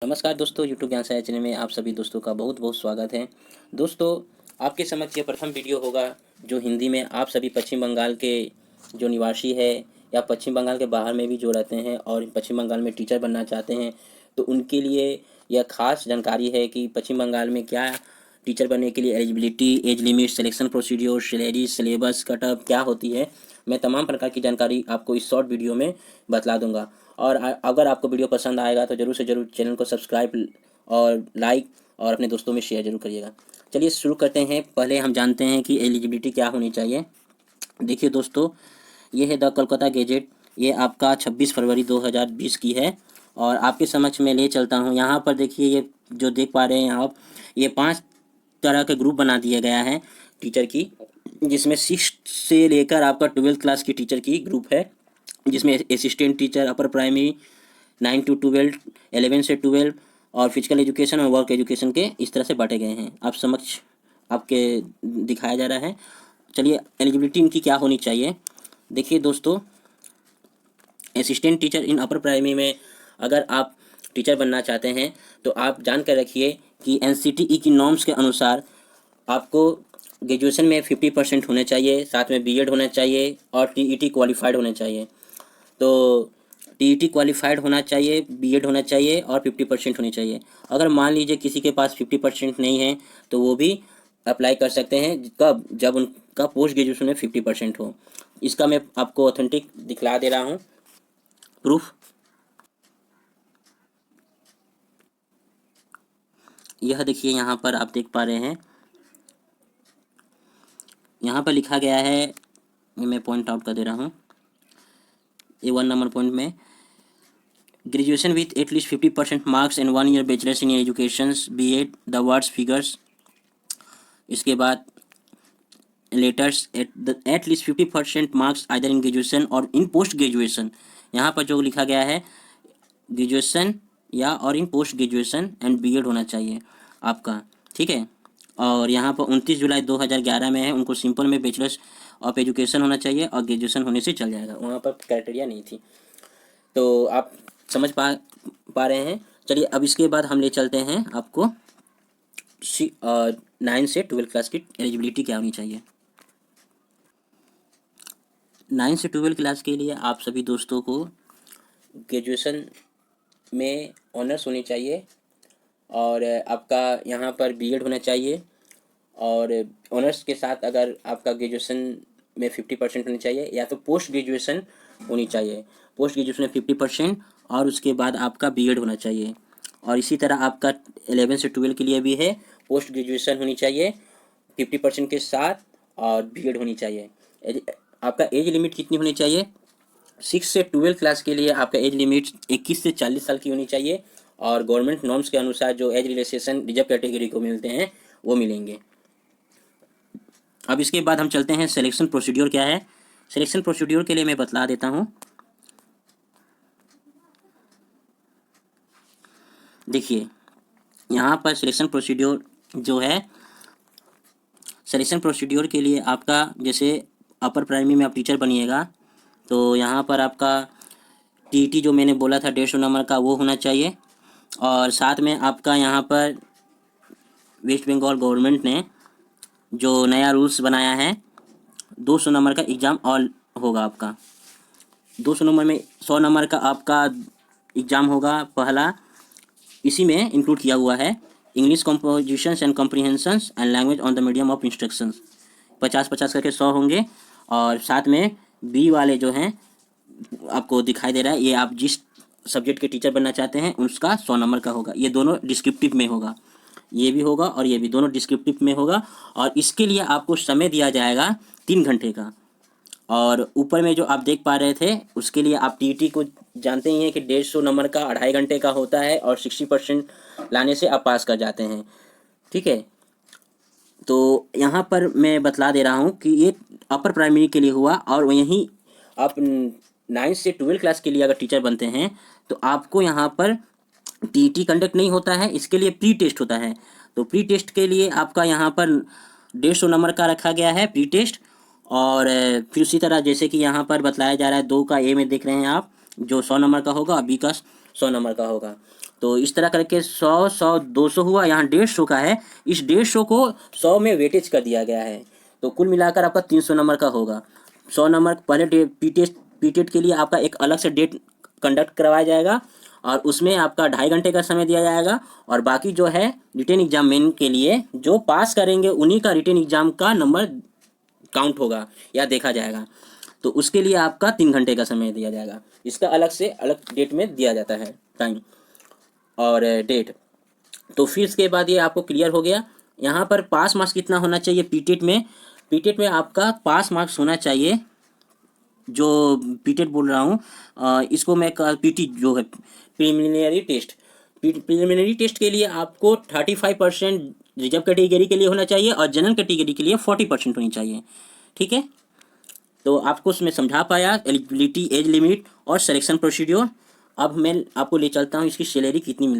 नमस्कार दोस्तों, यूट्यूब ज्ञान साझा चैनल में आप सभी दोस्तों का बहुत बहुत स्वागत है। दोस्तों, आपके समक्ष ये प्रथम वीडियो होगा जो हिंदी में आप सभी पश्चिम बंगाल के जो निवासी है या पश्चिम बंगाल के बाहर में भी जो रहते हैं और पश्चिम बंगाल में टीचर बनना चाहते हैं, तो उनके लिए यह खास जानकारी है कि पश्चिम बंगाल में क्या टीचर बनने के लिए eligibility, age limit, selection procedure, salary, syllabus, cutoff क्या होती है। मैं तमाम प्रकार की जानकारी आपको इस शॉर्ट वीडियो में बतला दूंगा। और अगर आपको वीडियो पसंद आएगा तो ज़रूर से ज़रूर चैनल को सब्सक्राइब और लाइक और अपने दोस्तों में शेयर जरूर करिएगा। चलिए शुरू करते हैं। पहले हम जानते हैं कि एलिजिबिलिटी क्या होनी चाहिए। देखिए दोस्तों, ये है द कोलकाता गैजेट। ये आपका 26 फरवरी 2020 की है और आपके समक्ष में ले चलता हूँ। यहाँ पर देखिए, ये जो देख पा रहे हैं आप, ये 5 तरह के ग्रुप बना दिया गया है टीचर की, जिसमें 6 से लेकर आपका 12th क्लास की टीचर की ग्रुप है, जिसमें assistant teacher, upper primary 9 to 12, 11 से 12 और फिजिकल एजुकेशन और वर्क एजुकेशन के इस तरह से बांटे गए हैं। आप समक्ष आपके दिखाया जा रहा है। चलिए, एलिजिबिलिटी इनकी क्या होनी चाहिए। देखिए दोस्तों, असिस्टेंट टीचर इन अपर प्राइमरी में अगर आप टीचर बनना चाहते हैं तो आप जान कर रखिए कि NCTE की नॉर्म्स के अनुसार आपको ग्रेजुएशन में 50% होने चाहिए, साथ में BEd होना चाहिए और TET क्वालिफाइड होना चाहिए। तो TET क्वालिफाइड होना चाहिए, BEd होना चाहिए और 50% होनी चाहिए। अगर मान लीजिए किसी के पास 50% नहीं है तो वो भी अप्लाई कर सकते हैं। कब? जब उनका पोस्ट ग्रेजुएशन में 50% हो। इसका मैं आपको ऑथेंटिक दिखला दे रहा हूँ प्रूफ। यह देखिए, यहाँ पर आप देख पा रहे हैं, यहाँ पर लिखा गया है, मैं पॉइंट आउट कर दे रहा हूँ। ये 1 नंबर पॉइंट में, graduation with at least 50% marks and 1 year bachelors in education, BEd, the words figures. इसके बाद letters at least 50% marks either in graduation और इन पोस्ट ग्रेजुएशन। यहाँ पर जो लिखा गया है, ग्रेजुएशन या और इन पोस्ट ग्रेजुएशन एंड BEd होना चाहिए आपका, ठीक है। और यहाँ पर 29 जुलाई 2011 में है, उनको सिंपल में बैचलर्स ऑफ एजुकेशन होना चाहिए और ग्रेजुएशन होने से चल जाएगा। वहाँ पर क्राइटेरिया नहीं थी। तो आप समझ पा रहे हैं। चलिए, अब इसके बाद हम ले चलते हैं आपको 9 से 12 क्लास की एलिजिबिलिटी क्या होनी चाहिए। 9 से 12 क्लास के लिए आप सभी दोस्तों को ग्रेजुएशन में ऑनर्स होनी चाहिए और आपका यहाँ पर BEd होना चाहिए और ऑनर्स के साथ अगर आपका ग्रेजुएशन में 50% होनी चाहिए या तो पोस्ट ग्रेजुएशन होनी चाहिए। पोस्ट ग्रेजुएशन में 50% और उसके बाद आपका BEd होना चाहिए। और इसी तरह आपका 11 से 12 के लिए भी है, पोस्ट ग्रेजुएशन होनी चाहिए 50% के साथ और BEd होनी चाहिए। आपका एज लिमिट कितनी होनी चाहिए? 6 से 12 क्लास के लिए आपका एज लिमिट 21 से 40 साल की होनी चाहिए और गवर्नमेंट नॉर्म्स के अनुसार जो एज रिलैक्सेशन रिजर्व कैटेगरी को मिलते हैं वो मिलेंगे। अब इसके बाद हम चलते हैं सिलेक्शन प्रोसीड्योर क्या है। सिलेक्शन प्रोसीड्योर के लिए मैं बतला देता हूँ। देखिए, यहाँ पर सिलेक्शन प्रोसीड्योर जो है, सिलेक्शन प्रोसीड्योर के लिए आपका जैसे अपर प्राइमरी में आप टीचर बनिएगा तो यहाँ पर आपका TET जो मैंने बोला था 150 नंबर का वो होना चाहिए और साथ में आपका यहाँ पर वेस्ट बंगाल गवर्नमेंट ने जो नया रूल्स बनाया है, 200 नंबर का एग्ज़ाम और होगा आपका। 200 नंबर में 100 नंबर का आपका एग्ज़ाम होगा पहला, इसी में इंक्लूड किया हुआ है English compositions and comprehensions and language on the medium of instructions. 50-50 करके 100 होंगे और साथ में B वाले जो हैं, आपको दिखाई दे रहा है, ये आप जिस सब्जेक्ट के टीचर बनना चाहते हैं उसका 100 नंबर का होगा। ये दोनों डिस्क्रिप्टिव में होगा, ये भी होगा और ये भी, दोनों डिस्क्रिप्टिव में होगा। और इसके लिए आपको समय दिया जाएगा 3 घंटे का। और ऊपर में जो आप देख पा रहे थे उसके लिए आप TET को जानते ही हैं कि 150 नंबर का 2.5 घंटे का होता है और 60% लाने से आप पास कर जाते हैं, ठीक है। तो यहाँ पर मैं बतला दे रहा हूँ कि ये अपर प्राइमरी के लिए हुआ और वहीं आप 9 से 12 क्लास के लिए अगर टीचर बनते हैं तो आपको यहाँ पर TET कंडक्ट नहीं होता है, इसके लिए प्री टेस्ट होता है। तो प्री टेस्ट के लिए आपका यहाँ पर 150 नंबर का रखा गया है प्री टेस्ट। और फिर उसी तरह जैसे कि यहाँ पर बतलाया जा रहा है, 2 का A में देख रहे हैं आप, जो 100 नंबर का होगा और B का 100 नंबर का होगा। तो इस तरह करके 100, 200 हुआ, यहाँ 150 का है, इस 150 को 100 में वेटेज कर दिया गया है, तो कुल मिलाकर आपका 300 नंबर का होगा। 100 नंबर पहले पीटेट के लिए आपका एक अलग से डेट कंडक्ट करवाया जाएगा और उसमें आपका 2.5 घंटे का समय दिया जाएगा, और बाकी जो है रिटन एग्जाम मेन के लिए जो पास करेंगे उन्हीं का रिटन एग्जाम का नंबर काउंट होगा या देखा जाएगा, तो उसके लिए आपका 3 घंटे का समय दिया जाएगा। इसका अलग से अलग डेट में दिया जाता है टाइम और डेट। तो फिर इसके बाद ये आपको क्लियर हो गया। यहाँ पर पास मार्क्स कितना होना चाहिए पीटेट में? पीटेट में आपका पास मार्क्स होना चाहिए, जो पीटेट बोल रहा हूँ इसको मैं पीटी जो है प्रिलिमिनरी टेस्ट, प्रिलिमिनरी टेस्ट के लिए आपको 35% रिजर्व कैटेगरी के लिए होना चाहिए और जनरल कैटेगरी के लिए 40% होनी चाहिए। ठीक है, तो आपको उसमें समझा पाया एलिजिबिलिटी, एज लिमिट और सिलेक्शन प्रोसीड्योर। अब मैं आपको ले चलता हूँ इसकी सैलरी कितनी